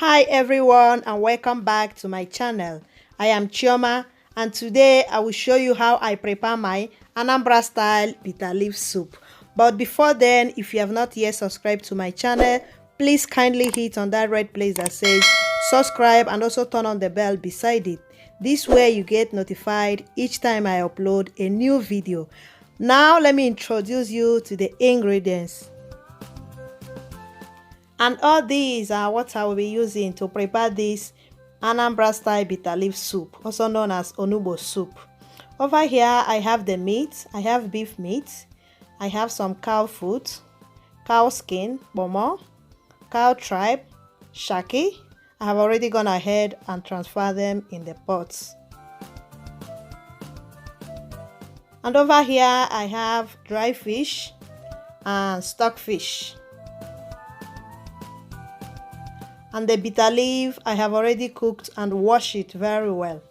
Hi everyone and welcome back to my channel. I am Chioma and today I will show you how I prepare my Anambra style bitter leaf soup. But before then, if you have not yet subscribed to my channel, please kindly hit on that red place that says subscribe and also turn on the bell beside it. This way you get notified each time I upload a new video. Now let me introduce you to the ingredients. And all these are what I will be using to prepare this Anambra style bitter leaf soup, also known as onugbo soup. Over here I have the meat. I have beef meat. I have some cow foot, cow skin, pomo, cow tripe, shaki. I have already gone ahead and transferred them in the pots. And over here I have dry fish and stockfish. And the bitter leaf, I have already cooked and washed it very well.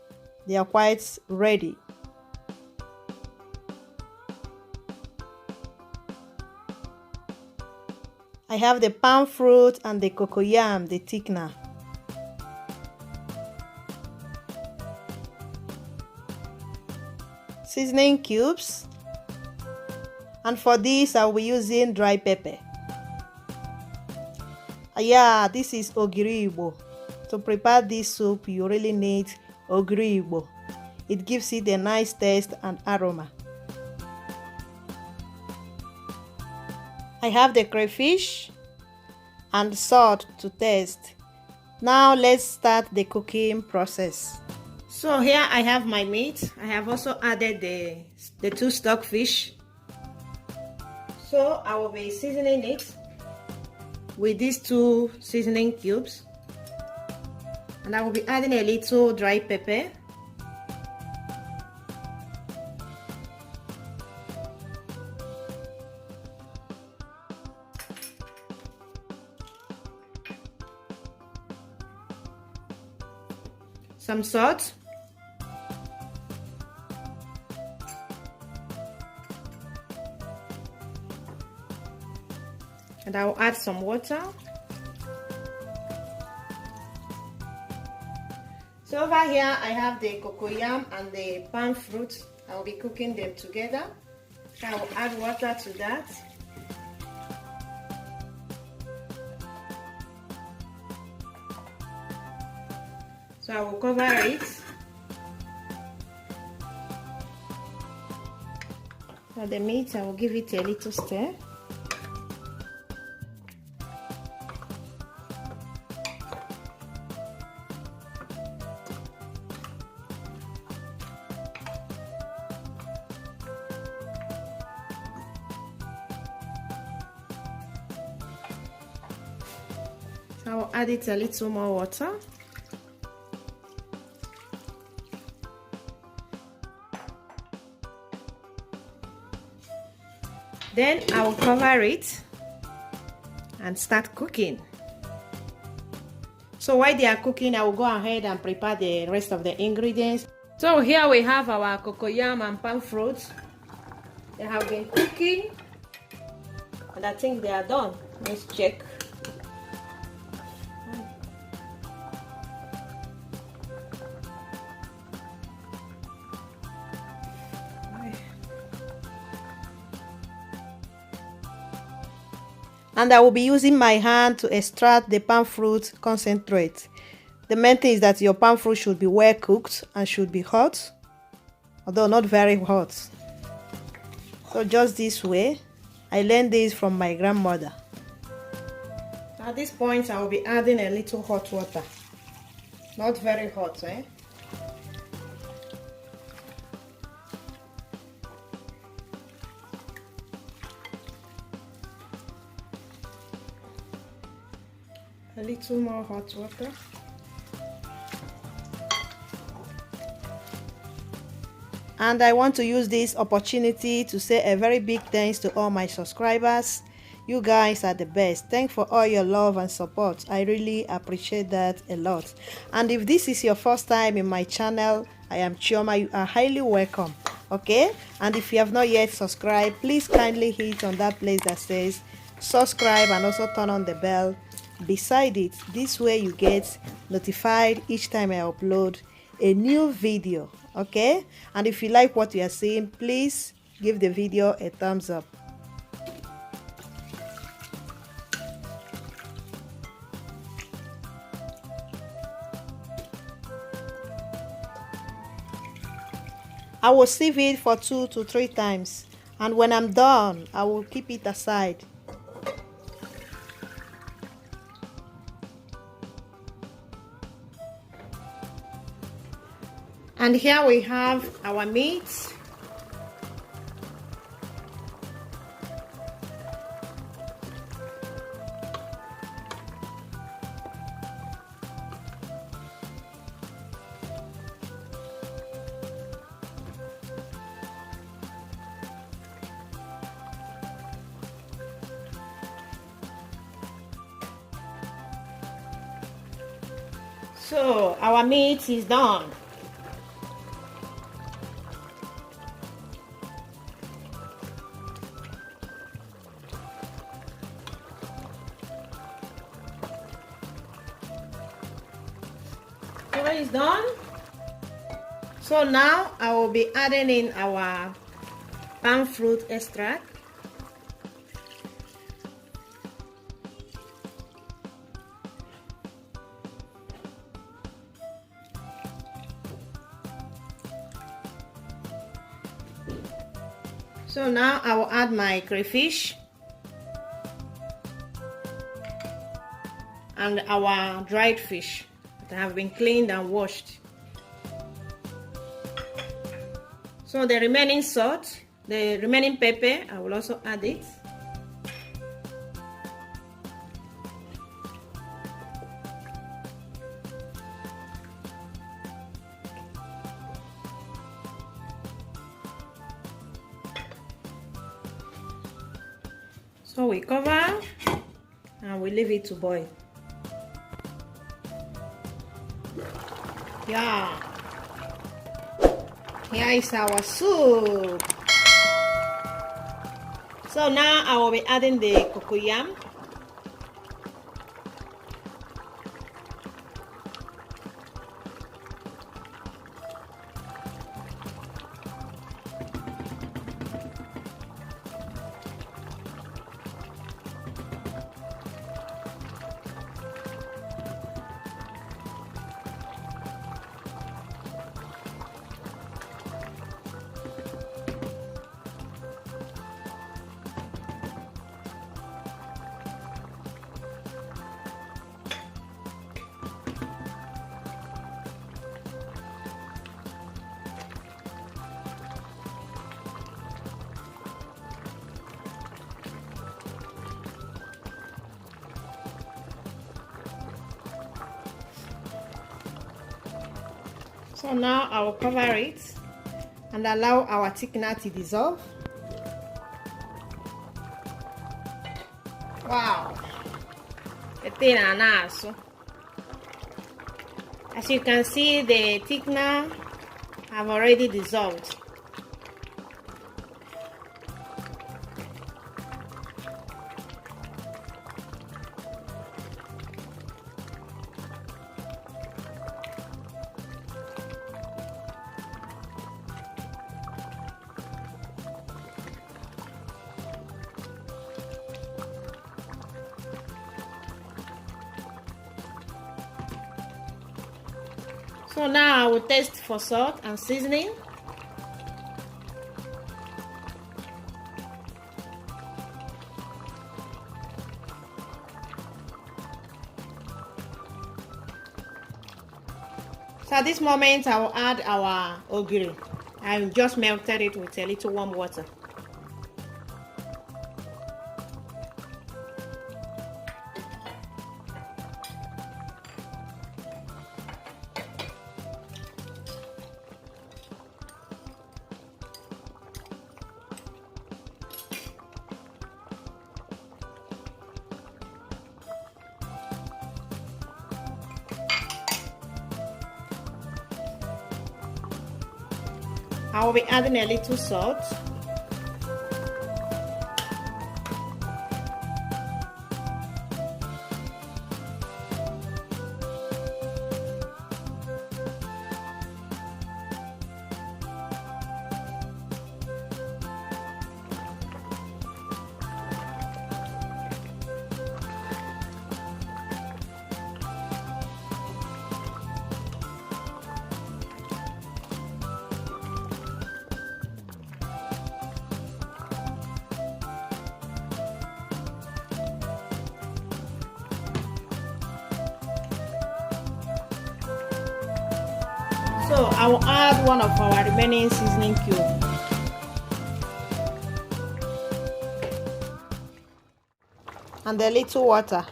They are quite ready. I have the palm fruit and the cocoyam, the thickener. Seasoning cubes. And for this, I will be using dry pepper. Yeah, this is Ogiri Igbo. To prepare this soup, you really need Ogiri Igbo. It gives it a nice taste and aroma. I have the crayfish and salt to taste. Now let's start the cooking process. So here I have my meat. I have also added the two stockfish. So I will be seasoning it with these two seasoning cubes, and I will be adding a little dry pepper, some salt, and I will add some water. So over here I have the cocoyam and the palm fruit. I will be cooking them together. So I will add water to that. So I will cover it. For the meat, I will give it a little stir. So I will add it a little more water. Then I will cover it and start cooking. So while they are cooking, I will go ahead and prepare the rest of the ingredients. So here we have our cocoyam and palm fruit. They have been cooking and I think they are done. Let's check. And I will be using my hand to extract the palm fruit concentrate. The main thing is that your palm fruit should be well cooked and should be hot, although not very hot. So just this way. I learned this from my grandmother. At this point I will be adding a little hot water. Not very hot, eh? A little more hot water. And I want to use this opportunity to say a very big thanks to all my subscribers. You guys are the best. Thanks for all your love and support. I really appreciate that a lot. And if this is your first time in my channel, I am Chioma. You are highly welcome. Okay? And if you have not yet subscribed, please kindly hit on that place that says subscribe and also turn on the bell beside it. This way you get notified each time I upload a new video. Okay, and if you like what you are seeing, please give the video a thumbs up. I will sieve it for 2 to 3 times, and when I'm done, I will keep it aside. And here we have our meat. So our meat is done. So it's done. So now I will be adding in our palm fruit extract. So now I will add my crayfish and our dried fish that have been cleaned and washed. So the remaining salt, the remaining pepper, I will also add it. So we cover and we leave it to boil. Yeah, here is our soup. So now I will be adding the cocoyam. So now I will cover it and allow our thickener to dissolve. Wow, it's thin and nice. As you can see, the thickener have already dissolved. So now I will taste for salt and seasoning. So at this moment I will add our ogiri. I just melted it with a little warm water. I will be adding a little salt. So I will add one of our remaining seasoning cube. And a little water.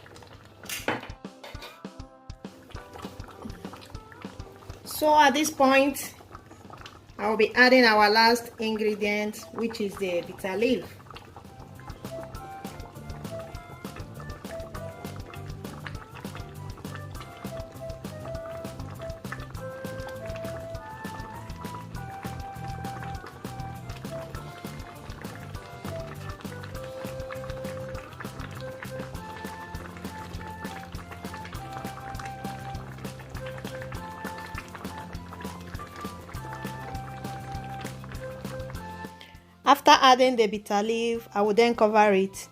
So at this point, I will be adding our last ingredient, which is the bitter leaf. After adding the bitter leaf, I will then cover it.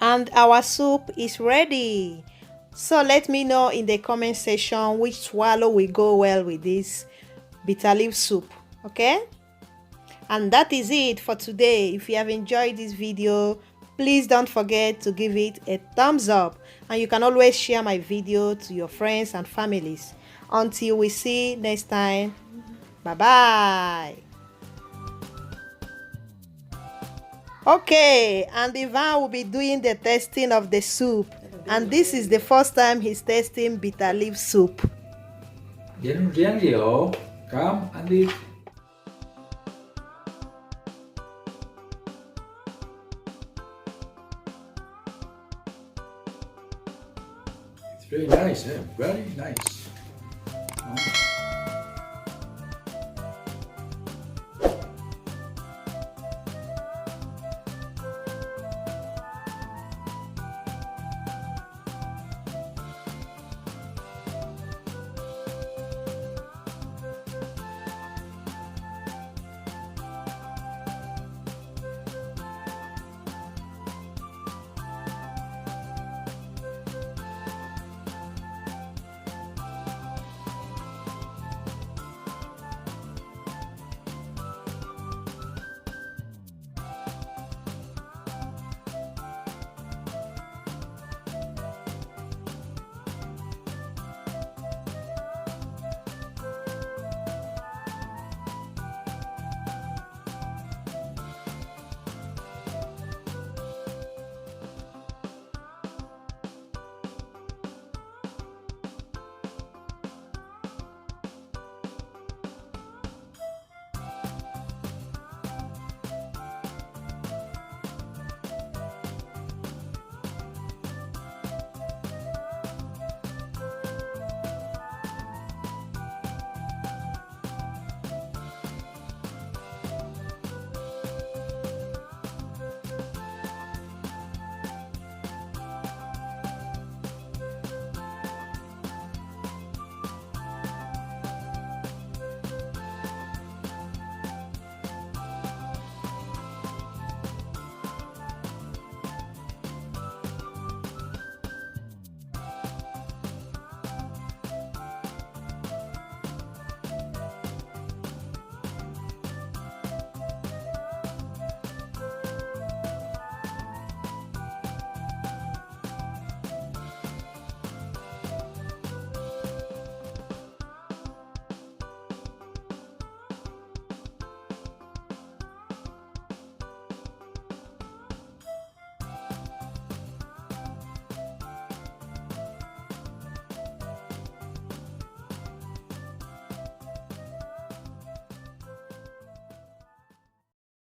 And our soup is ready. So let me know in the comment section which swallow will go well with this bitter leaf soup. Okay, and that is it for today. If you have enjoyed this video, please don't forget to give it a thumbs up, and you can always share my video to your friends and families. Until we see next time, bye bye. Okay, and Ivan will be doing the tasting of the soup, and this is the first time he's tasting bitter leaf soup. Dẫn riêng rượu, come ăn đi. It's very nice, very nice.